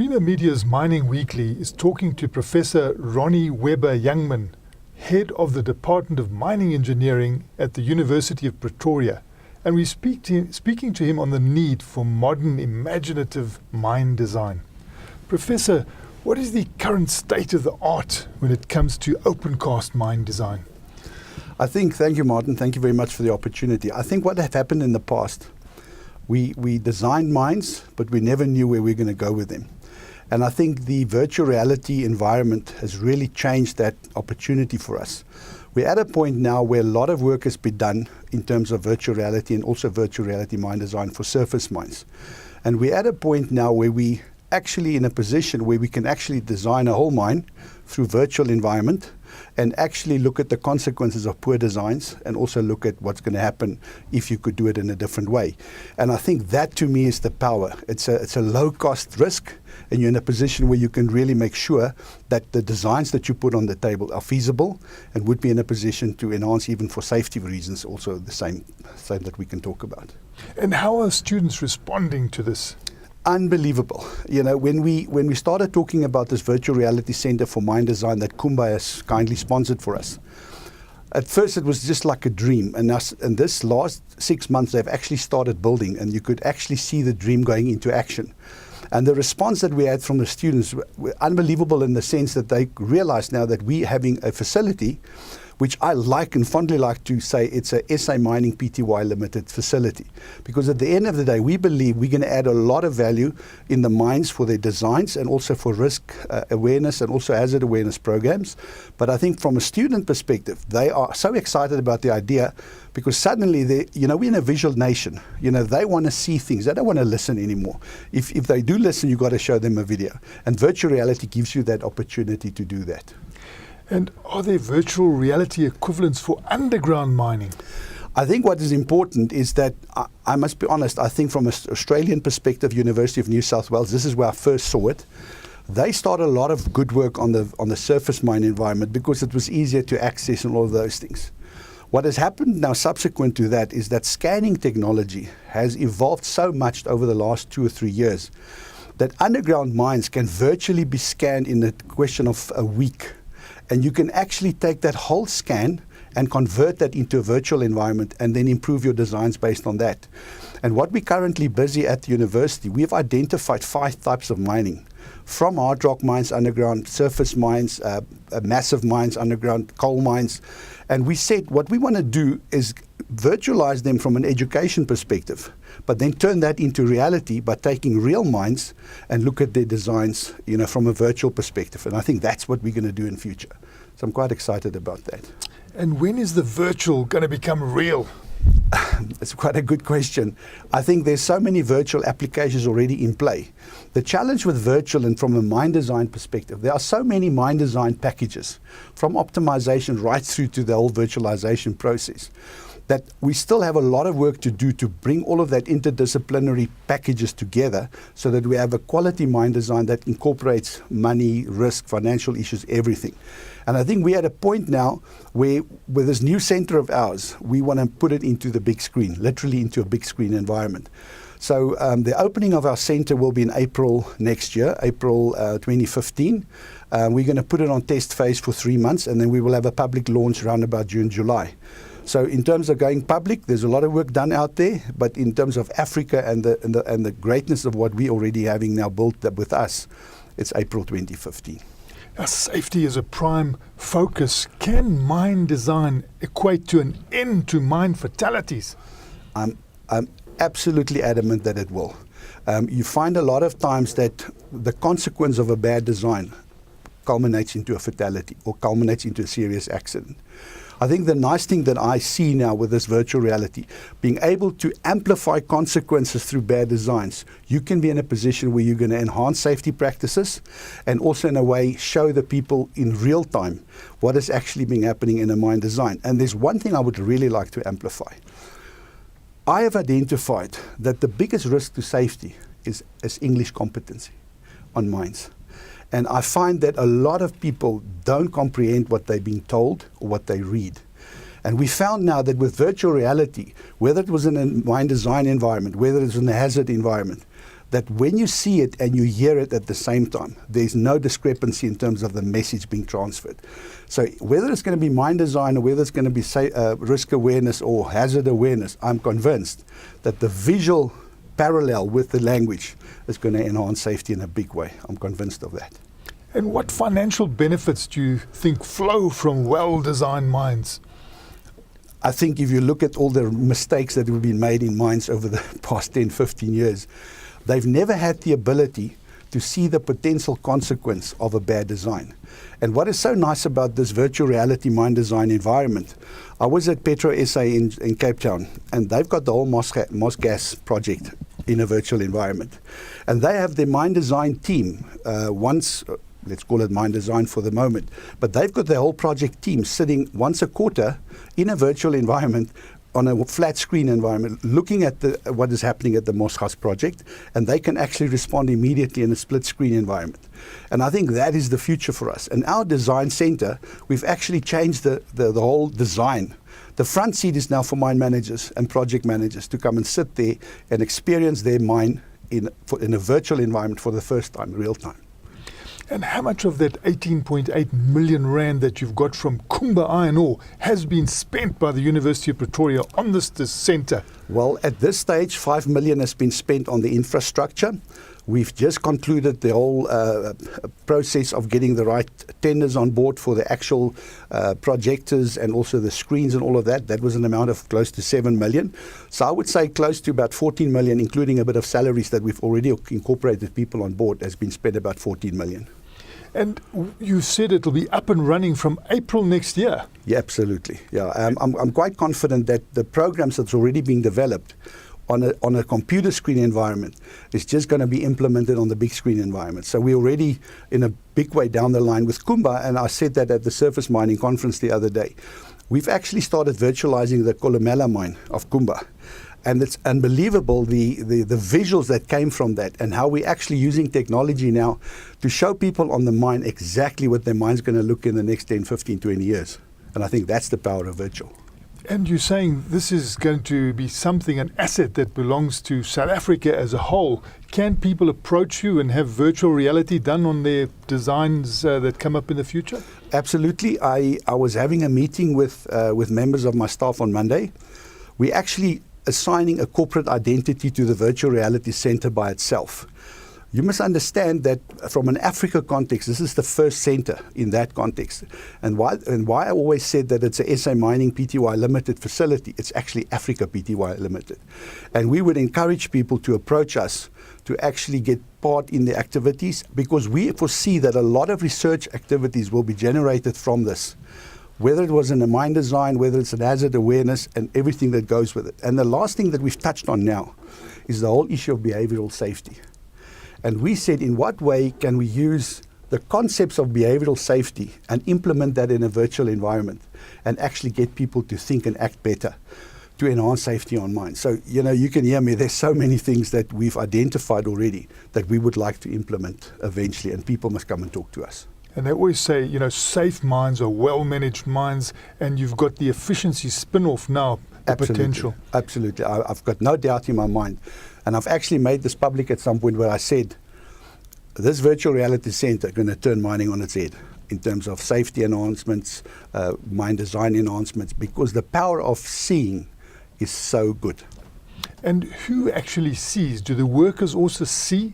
Prima Media's Mining Weekly is talking to Professor Ronnie Webber-Youngman, head of the Department of Mining Engineering at the University of Pretoria. And we're speaking to him on the need for modern, imaginative mine design. Professor, what is the current state of the art when it comes to open-cast mine design? Thank you, Martin. Thank you very much for the opportunity. I think what had happened in the past, we designed mines, but we never knew where we were going to go with them. And I think the virtual reality environment has really changed that opportunity for us. We're at a point now where a lot of work has been done in terms of virtual reality and also virtual reality mine design for surface mines. And we're at a point now where we actually in a position where we can actually design a whole mine through virtual environment and actually look at the consequences of poor designs and also look at what's going to happen if you could do it in a different way. And I think that to me is the power. It's a low cost risk, and you're in a position where you can really make sure that the designs that you put on the table are feasible and would be in a position to enhance, even for safety reasons, also the same that we can talk about. And how are students responding to this? Unbelievable. You know, when we started talking about this virtual reality center for mine design that Kumba has kindly sponsored for us, at first it was just like a dream. And this last 6 months, they've actually started building, and you could actually see the dream going into action. And the response that we had from the students were unbelievable in the sense that they realized now that we having a facility, which I like and fondly like to say it's a SA Mining Pty Limited facility. Because at the end of the day, we believe we're going to add a lot of value in the mines for their designs and also for risk awareness and also hazard awareness programs. But I think from a student perspective, they are so excited about the idea because suddenly, we're in a visual nation. They want to see things. They don't want to listen anymore. If they do listen, you've got to show them a video. And virtual reality gives you that opportunity to do that. And are there virtual reality equivalents for underground mining? I think what is important is that, I must be honest, I think from an Australian perspective, University of New South Wales, this is where I first saw it. They started a lot of good work on the surface mine environment because it was easier to access and all of those things. What has happened now subsequent to that is that scanning technology has evolved so much over the last 2 or 3 years that underground mines can virtually be scanned in a question of a week. And you can actually take that whole scan and convert that into a virtual environment and then improve your designs based on that. And what we're currently busy at the university, we've identified 5 types of mining, from hard rock mines underground, surface mines, massive mines underground, coal mines. And we said what we want to do is virtualize them from an education perspective, but then turn that into reality by taking real mines and look at their designs, from a virtual perspective. And I think that's what we're going to do in future. So I'm quite excited about that. And when is the virtual going to become real? It's quite a good question. I think there's so many virtual applications already in play. The challenge with virtual and from a mine design perspective, there are so many mine design packages, from optimization right through to the whole virtualization process, that we still have a lot of work to do to bring all of that interdisciplinary packages together so that we have a quality mine design that incorporates money, risk, financial issues, everything. And I think we're at a point now where, with this new center of ours, we want to put it into the big screen, literally into a big screen environment. So the opening of our center will be in April next year, April 2015. We're going to put it on test phase for 3 months, and then we will have a public launch around about June, July. So in terms of going public, there's a lot of work done out there, but in terms of Africa and the greatness of what we already having now built with us, it's April 2015. Now, safety is a prime focus. Can mine design equate to an end to mine fatalities? I'm absolutely adamant that it will. You find a lot of times that the consequence of a bad design culminates into a fatality or culminates into a serious accident. I think the nice thing that I see now with this virtual reality, being able to amplify consequences through bad designs, you can be in a position where you're going to enhance safety practices and also in a way show the people in real time what is actually been happening in a mine design. And there's one thing I would really like to amplify. I have identified that the biggest risk to safety is English competency on mines. And I find that a lot of people don't comprehend what they've been told or what they read. And we found now that with virtual reality, whether it was in a mine design environment, whether it was in a hazard environment, that when you see it and you hear it at the same time, there's no discrepancy in terms of the message being transferred. So whether it's going to be mine design or whether it's going to be risk awareness or hazard awareness, I'm convinced that the visual parallel with the language is going to enhance safety in a big way. I'm convinced of that. And what financial benefits do you think flow from well-designed mines? I think if you look at all the mistakes that have been made in mines over the past 10, 15 years, they've never had the ability to see the potential consequence of a bad design. And what is so nice about this virtual reality mine design environment, I was at Petro SA in Cape Town, and they've got the whole Mosgas project in a virtual environment. And they have their mine design team, let's call it mine design for the moment, but they've got their whole project team sitting once a quarter in a virtual environment on a flat screen environment, looking at what is happening at the Mosgas project, and they can actually respond immediately in a split screen environment. And I think that is the future for us. And our design center, we've actually changed the whole design. The front seat is now for mine managers and project managers to come and sit there and experience their mine in a virtual environment for the first time, real time. And how much of that 18.8 million rand that you've got from Kumba Iron Ore has been spent by the University of Pretoria on this centre? Well, at this stage, 5 million has been spent on the infrastructure. We've just concluded the whole process of getting the right tenders on board for the actual projectors and also the screens and all of that. That was an amount of close to 7 million. So I would say close to about 14 million, including a bit of salaries that we've already incorporated people on board, has been spent about 14 million. And you said it'll be up and running from April next year. Yeah, absolutely. Yeah, I'm quite confident that the programs that's already being developed on a computer screen environment is just going to be implemented on the big screen environment. So we're already in a big way down the line with Kumba, and I said that at the surface mining conference the other day. We've actually started virtualizing the Kolomela mine of Kumba. And it's unbelievable the visuals that came from that, and how we're actually using technology now to show people on the mine exactly what their mine's going to look in the next 10, 15, 20 years. And I think that's the power of virtual. And you're saying this is going to be something, an asset that belongs to South Africa as a whole. Can people approach you and have virtual reality done on their designs that come up in the future? Absolutely. I was having a meeting with members of my staff on Monday. We actually assigning a corporate identity to the virtual reality center by itself. You must understand that from an Africa context, this is the first center in that context. And why I always said that it's a SA Mining Pty Limited facility, it's actually Africa Pty Limited. And we would encourage people to approach us to actually get part in the activities, because we foresee that a lot of research activities will be generated from this. Whether it was in a mine design, whether it's an hazard awareness, and everything that goes with it. And the last thing that we've touched on now is the whole issue of behavioral safety. And we said, in what way can we use the concepts of behavioral safety and implement that in a virtual environment and actually get people to think and act better to enhance safety on mines? So, you can hear me, there's so many things that we've identified already that we would like to implement eventually, and people must come and talk to us. And they always say, safe mines are well-managed mines, and you've got the efficiency spin-off now, the potential. Absolutely. I've got no doubt in my mind. And I've actually made this public at some point where I said, this virtual reality center is going to turn mining on its head in terms of safety enhancements, mine design enhancements, because the power of seeing is so good. And who actually sees? Do the workers also see?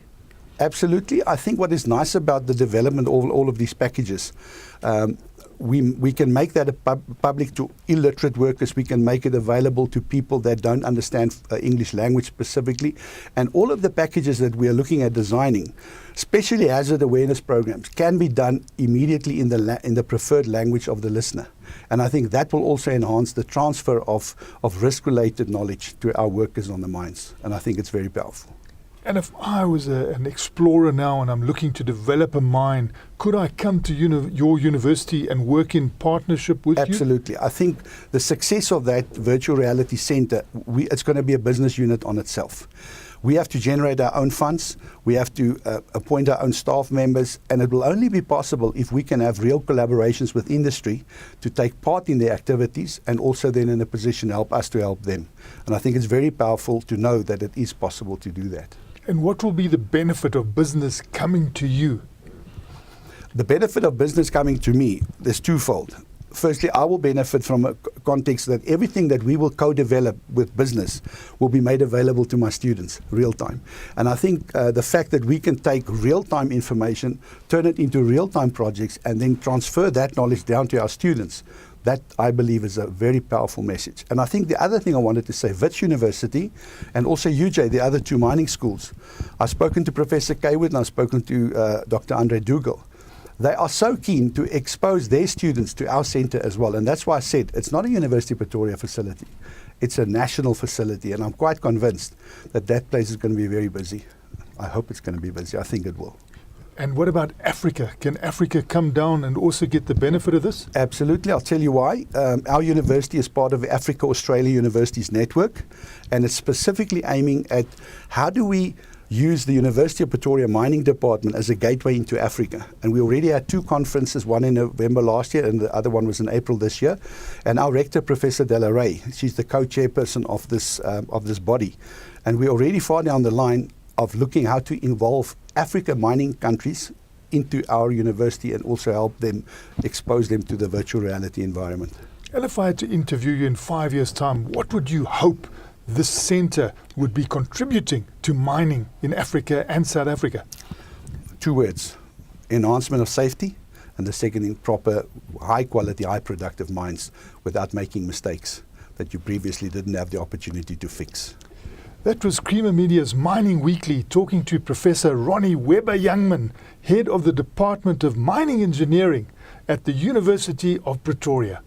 Absolutely. I think what is nice about the development of all of these packages, we can make that public to illiterate workers. We can make it available to people that don't understand English language specifically. And all of the packages that we are looking at designing, especially hazard awareness programs, can be done immediately in the preferred language of the listener. And I think that will also enhance the transfer of risk-related knowledge to our workers on the mines. And I think it's very powerful. And if I was an explorer now and I'm looking to develop a mine, could I come to your university and work in partnership with you? Absolutely. I think the success of that virtual reality center, it's going to be a business unit on itself. We have to generate our own funds, we have to appoint our own staff members, and it will only be possible if we can have real collaborations with industry to take part in their activities, and also then in a position to help us to help them. And I think it's very powerful to know that it is possible to do that. And what will be the benefit of business coming to you? The benefit of business coming to me is twofold. Firstly, I will benefit from a context that everything that we will co-develop with business will be made available to my students real time. And I think the fact that we can take real-time information, turn it into real-time projects, and then transfer that knowledge down to our students, that I believe is a very powerful message. And I think the other thing I wanted to say, Wits University and also UJ, the other two mining schools, I've spoken to Professor Kaywood and I've spoken to Dr. Andre Dougal. They are so keen to expose their students to our centre as well. And that's why I said it's not a University of Pretoria facility. It's a national facility. And I'm quite convinced that that place is going to be very busy. I hope it's going to be busy. I think it will. And what about Africa? Can Africa come down and also get the benefit of this? Absolutely. I'll tell you why. Our university is part of the Africa-Australia Universities Network. And it's specifically aiming at how do we use the University of Pretoria Mining Department as a gateway into Africa. And we already had two conferences, one in November last year and the other one was in April this year. And our rector, Professor Delaray, she's the co-chairperson of this body. And we're already far down the line of looking how to involve Africa mining countries into our university and also help them expose them to the virtual reality environment. And if I had to interview you in 5 years' time, what would you hope this centre would be contributing to mining in Africa and South Africa? Two words: enhancement of safety, and the second in proper, high quality, high productive mines without making mistakes that you previously didn't have the opportunity to fix. That was Creamer Media's Mining Weekly, talking to Professor Ronnie Webber-Youngman, head of the Department of Mining Engineering at the University of Pretoria.